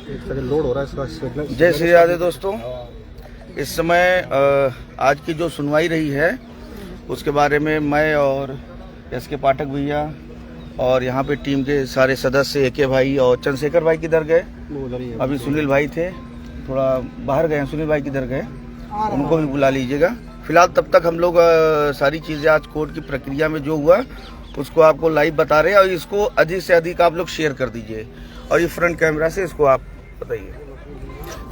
Load हो रहा है। जय श्री राधे दोस्तों, इस समय आज की जो सुनवाई रही है उसके बारे में मैं और एस.के. पाठक भैया और यहाँ पे टीम के सारे सदस्य ए.के. भाई और चंद्रशेखर भाई किधर गए, अभी सुनील भाई थे थोड़ा बाहर गए, सुनील भाई किधर गए, उनको भी बुला लीजिएगा। फिलहाल तब तक हम लोग सारी चीज़ें आज कोर्ट की प्रक्रिया में जो हुआ उसको आपको लाइव बता रहे हैं और इसको अधिक से अधिक आप लोग शेयर कर दीजिए और ये फ्रंट कैमरा से इसको आप बताइए।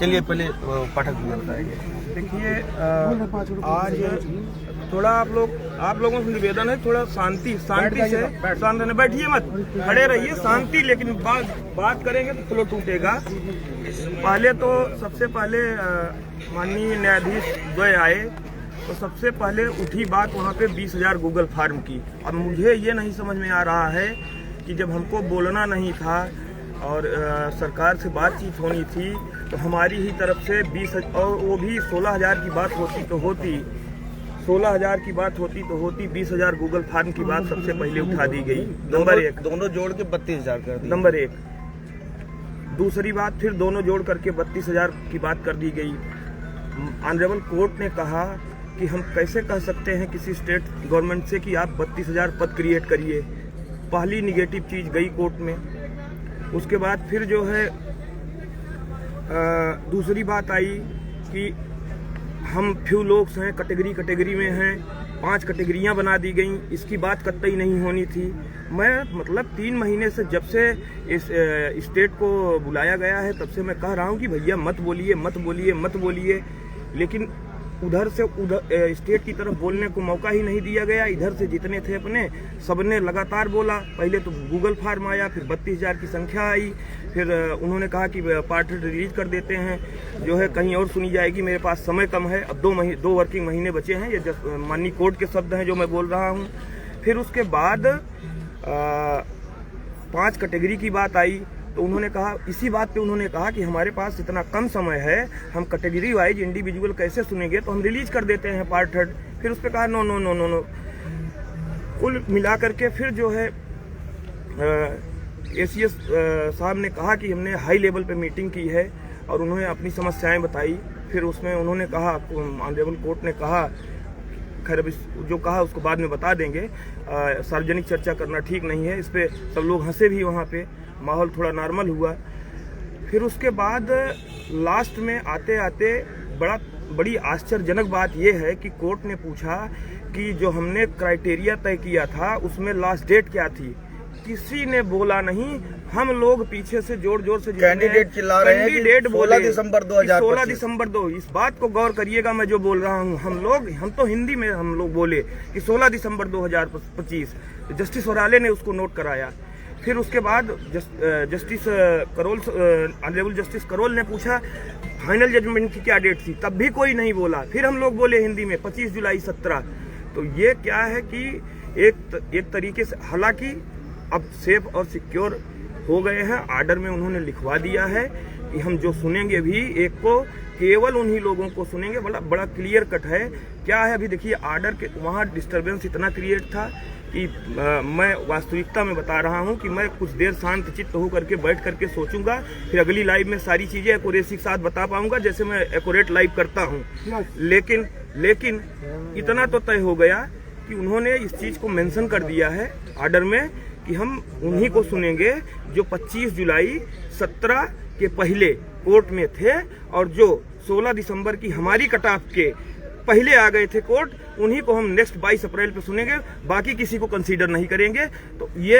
चलिए पहले पाठक भैया बताइए। देखिए, आज थोड़ा आप लोगों से निवेदन है, थोड़ा शांति से शांत रहना, बैठिए मत, खड़े रहिए, शांति, लेकिन बात करेंगे तो फ्लो टूटेगा। पहले तो सबसे पहले माननीय न्यायाधीश द्वय आए तो सबसे पहले उठी बात वहाँ पे 20,000 गूगल फॉर्म की। अब मुझे ये नहीं समझ में आ रहा है कि जब हमको बोलना नहीं था और सरकार से बातचीत होनी थी तो हमारी ही तरफ से 20 और वो भी 16,000 की बात होती तो होती, 16,000 की बात होती तो होती, 20,000 गूगल फॉर्म की बात सबसे पहले उठा दी गई। नंबर एक, दोनों जोड़ के 32,000 कर दी, नंबर एक। दूसरी बात, फिर दोनों जोड़ करके 32,000 की बात कर दी गई। ऑनरेबल कोर्ट ने कहा कि हम कैसे कह सकते हैं किसी स्टेट गवर्नमेंट से कि आप 32,000 पद क्रिएट करिए। पहली निगेटिव चीज़ गई कोर्ट में। उसके बाद फिर जो है दूसरी बात आई कि हम फ्यू लोग हैं, कैटेगरी में हैं, 5 कैटेगरियाँ बना दी गई। इसकी बात कतई नहीं होनी थी। मैं मतलब 3 महीने से जब से इस स्टेट को बुलाया गया है तब से मैं कह रहा हूँ कि भैया मत बोलिए मत बोलिए मत बोलिए, लेकिन उधर से उधर स्टेट की तरफ बोलने को मौका ही नहीं दिया गया। इधर से जितने थे अपने सबने लगातार बोला। पहले तो गूगल फॉर्म आया, फिर 32,000 की संख्या आई, फिर उन्होंने कहा कि पार्ट रिलीज कर देते हैं, जो है कहीं और सुनी जाएगी, मेरे पास समय कम है, अब 2 वर्किंग महीने बचे हैं। ये माननीय कोर्ट के शब्द हैं जो मैं बोल रहा हूँ। फिर उसके बाद 5 कैटेगरी की बात आई तो उन्होंने कहा, इसी बात पे उन्होंने कहा कि हमारे पास इतना कम समय है, हम कैटेगरी वाइज इंडिविजुअल कैसे सुनेंगे, तो हम रिलीज कर देते हैं पार्ट 3। फिर उस पर कहा no no no no no. कुल मिला करके फिर जो है ACS साहब ने कहा कि हमने हाई लेवल पे मीटिंग की है और उन्होंने अपनी समस्याएं बताई। फिर उसमें उन्होंने कहा, ऑनरेबल कोर्ट ने कहा, खैर अब जो कहा उसको बाद में बता देंगे, सार्वजनिक चर्चा करना ठीक नहीं है। इस पर सब लोग हंसे भी, वहाँ पे माहौल थोड़ा नॉर्मल हुआ। फिर उसके बाद लास्ट में आते आते बड़ी आश्चर्यजनक बात यह है कि कोर्ट ने पूछा कि जो हमने क्राइटेरिया तय किया था उसमें लास्ट डेट क्या थी। किसी ने बोला नहीं। हम लोग पीछे से जोर जोर से कैंडिडेट चिल्ला रहे हैं कि 16 दिसंबर 2025। 16 दिसंबर 2। इस बात को गौर करिएगा, मैं जो बोल रहा हूँ, हम तो हिंदी में हम लोग बोले कि 16 दिसंबर 2025। जस्टिस ओराले ने उसको नोट कराया। फिर उसके बाद justice Karol, honourable justice Karol ने पूछा फाइनल जजमेंट की क्या डेट थी, तब भी कोई नहीं बोला। फिर हम लोग बोले हिंदी में 25 जुलाई 17। तो ये क्या है कि एक तरीके से, हालांकि अब सेफ और सिक्योर हो गए हैं, आर्डर में उन्होंने लिखवा दिया है कि हम जो सुनेंगे भी एक को केवल उन्हीं लोगों को सुनेंगे। बड़ा क्लियर कट है। क्या है, अभी देखिए आर्डर के वहाँ डिस्टर्बेंस इतना क्रिएट था कि मैं वास्तविकता में बता रहा हूं कि मैं कुछ देर शांत चित्त होकर के बैठ करके सोचूंगा, फिर अगली लाइव में सारी चीजें एक्यूरेसी के साथ बता पाऊंगा जैसे मैं एक्यूरेट लाइव करता हूं। लेकिन इतना तो तय हो गया कि उन्होंने इस चीज को मेंशन कर दिया है आर्डर में कि हम उन्हीं को सुनेंगे जो 25 जुलाई 17 के पहले कोर्ट में थे और जो 16 दिसंबर की हमारी कट ऑफ के पहले आ गए थे कोर्ट, उन्हीं को हम नेक्स्ट 22 अप्रैल पे सुनेंगे, बाकी किसी को कंसीडर नहीं करेंगे। तो ये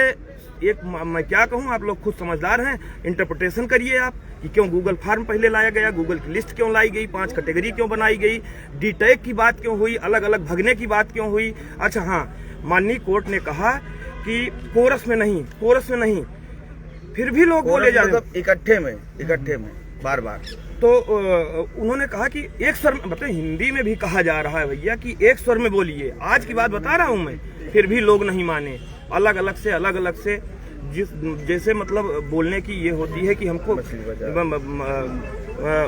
एक, मैं क्या कहूँ, आप लोग खुद समझदार हैं, इंटरप्रिटेशन करिए आप कि क्यों गूगल फॉर्म पहले लाया गया, गूगल की लिस्ट क्यों लाई गई, 5 कैटेगरी क्यों बनाई गई, डी टैग की बात क्यों हुई, अलग अलग भगने की बात क्यों हुई। अच्छा हाँ, माननीय कोर्ट ने कहा कि कोरस में नहीं, फिर भी लोग बोले जा रहे हैं इकट्ठे में बार बार। तो उन्होंने कहा कि एक स्वर में, मतलब हिंदी में भी कहा जा रहा है भैया कि एक स्वर में बोलिए। आज की बात बता रहा हूं मैं, फिर भी लोग नहीं माने। अलग अलग से जैसे मतलब बोलने की ये होती है कि हमको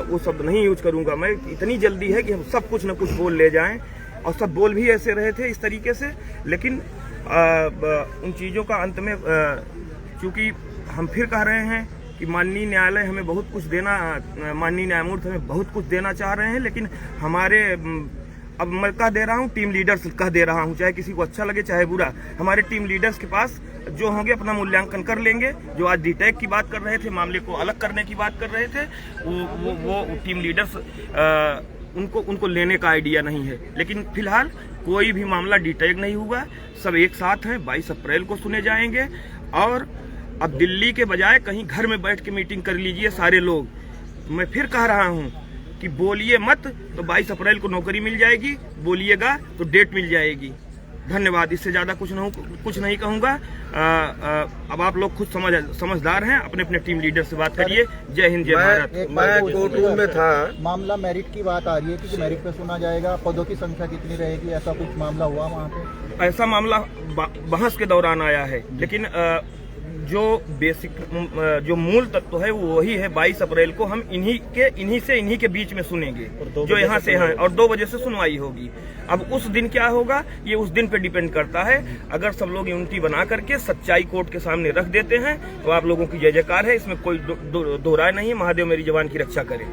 वो शब्द नहीं यूज करूंगा मैं, इतनी जल्दी है कि हम सब कुछ न कुछ बोल ले जाएं, और सब बोल भी ऐसे रहे थे इस तरीके से। लेकिन उन चीज़ों का अंत में चूंकि हम फिर कह रहे हैं कि माननीय न्यायालय हमें बहुत कुछ देना, माननीय न्यायमूर्ति हमें बहुत कुछ देना चाह रहे हैं, लेकिन हमारे अब मैं कह दे रहा हूँ, टीम लीडर्स कह दे रहा हूँ, चाहे किसी को अच्छा लगे चाहे बुरा, हमारे टीम लीडर्स के पास जो होंगे अपना मूल्यांकन कर लेंगे। जो आज डीटेक की बात कर रहे थे, मामले को अलग करने की बात कर रहे थे, वो टीम लीडर्स उनको लेने का आइडिया नहीं है। लेकिन फिलहाल कोई भी मामला डीटेक नहीं हुआ, सब एक साथ हैं। 22 अप्रैल को सुने जाएंगे और अब दिल्ली के बजाय कहीं घर में बैठ के मीटिंग कर लीजिए सारे लोग। मैं फिर कह रहा हूँ कि बोलिए मत तो 22 अप्रैल को नौकरी मिल जाएगी, बोलिएगा तो डेट मिल जाएगी। धन्यवाद, इससे ज्यादा कुछ नहीं कहूंगा। अब आप लोग खुद समझदार हैं, अपने अपने टीम लीडर से बात करिए। जय हिंद, जय भारत। मैं कोर्ट रूम में था। मामला मेरिट की बात आ रही है कि मेरिट पे सुना जाएगा, पदों की संख्या कितनी रहेगी, ऐसा कुछ मामला हुआ वहाँ पे? ऐसा मामला बहस के दौरान आया है, लेकिन जो बेसिक जो मूल तत्व है वो वही है। 22 अप्रैल को हम इन्हीं के बीच में सुनेंगे, जो यहाँ से हैं, और 2 बजे से सुनवाई होगी। अब उस दिन क्या होगा ये उस दिन पे डिपेंड करता है। अगर सब लोग यूनिटी बना करके सच्चाई कोर्ट के सामने रख देते हैं तो आप लोगों की जय जयकार है, इसमें कोई दो राय नहीं है। महादेव मेरी जवान की रक्षा करे।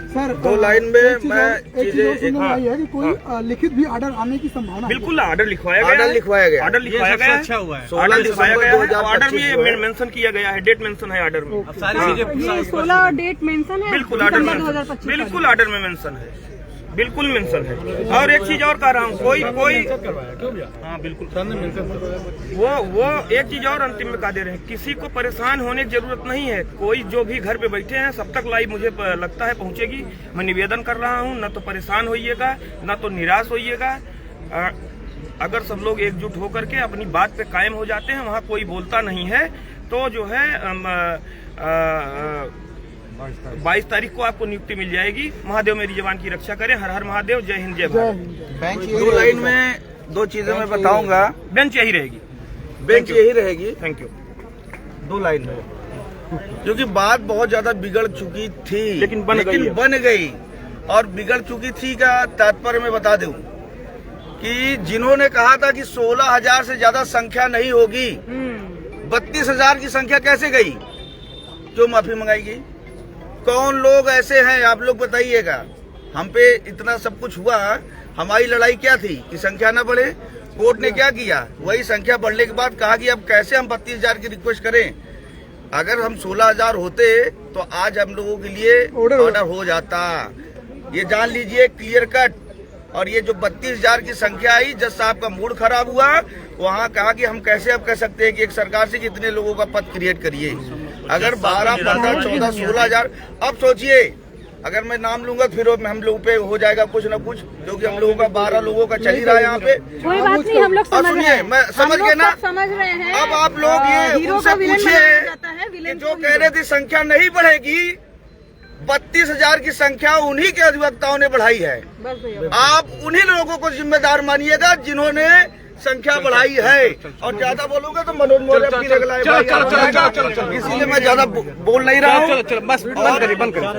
सर 2 लाइन में मैं चीजें है कि कोई लिखित भी ऑर्डर आने की संभावना? बिल्कुल, ऑर्डर लिखवाया गया, ऑर्डर लिखवाया गया, ऑर्डर लिखवाया गया, अच्छा हुआ है। ऑर्डर लिखवाया गया है। ऑर्डर 2025 में मेंशन किया गया है, डेट मेंशन है ऑर्डर में। सारी चीजें 16 डेट मेंशन है, बिल्कुल ऑर्डर में, बिल्कुल ऑर्डर में मेंशन है, बिल्कुल मेंशन है। और एक चीज और कह रहा हूँ, कोई हाँ बिल्कुल, वो एक चीज और अंतिम में कह दे रहे हैं, किसी को परेशान होने की जरूरत नहीं है। कोई जो भी घर पे बैठे हैं सब तक लाइव मुझे लगता है पहुंचेगी। मैं निवेदन कर रहा हूँ, न तो परेशान होइएगा न तो निराश होइएगा। अगर सब लोग एकजुट होकर के अपनी बात पे कायम हो जाते हैं, वहाँ कोई बोलता नहीं है, तो जो है 22 तारीख को आपको नियुक्ति मिल जाएगी। महादेव मेरी जवान की रक्षा करें। हर हर महादेव, जय हिंद, जय भारत। 2 लाइन में 2 चीजें मैं बताऊंगा। बेंच यही रहेगी, बेंच यही रहेगी। Thank you. 2 लाइन में, क्योंकि बात बहुत ज्यादा बिगड़ चुकी थी, लेकिन बन गई। और बिगड़ चुकी थी का तात्पर्य मैं बता दूं कि जिन्होंने कहा था कि 16,000 से ज्यादा संख्या नहीं होगी, 32,000 की संख्या कैसे गई? क्यों माफी मंगाई गई? कौन लोग ऐसे हैं आप लोग बताइएगा। हम पे इतना सब कुछ हुआ, हमारी लड़ाई क्या थी कि संख्या न बढ़े? कोर्ट ने क्या किया? वही संख्या बढ़ने के बाद कहा कि अब कैसे हम 32,000 की रिक्वेस्ट करें। अगर हम 16,000 होते तो आज हम लोगों के लिए ऑर्डर हो जाता। ये जान लीजिए क्लियर कट। और ये जो 32,000 की संख्या आई, जज साहब का मूड खराब हुआ, वहाँ कहा कि हम कैसे अब कह सकते हैं कि एक सरकार से कितने लोगों का पद क्रिएट करिए। अगर 12, 15, 14, 16,000, अब सोचिए अगर मैं नाम लूंगा फिर हम लोगों पे हो जाएगा कुछ न कुछ, क्योंकि हम लोगों का 12 लोगों का चल ही रहा है यहाँ पे। कोई बात नहीं, हम लोग समझ रहे हैं, मैं समझ गए ना, समझ रहे हैं। अब आप लोग ये उनसे पूछिए जो कह रहे थे संख्या नहीं बढ़ेगी, 32,000 की संख्या उन्हीं के अधिवक्ताओं ने बढ़ाई है। आप उन्हीं लोगों को जिम्मेदार मानिएगा जिन्होंने संख्या बढ़ाई है। और ज्यादा बोलूंगा तो मनोज मौर्य अपनी लगलाए, इसीलिए मैं ज्यादा बोल नहीं रहा हूँ। बस बंद करिए।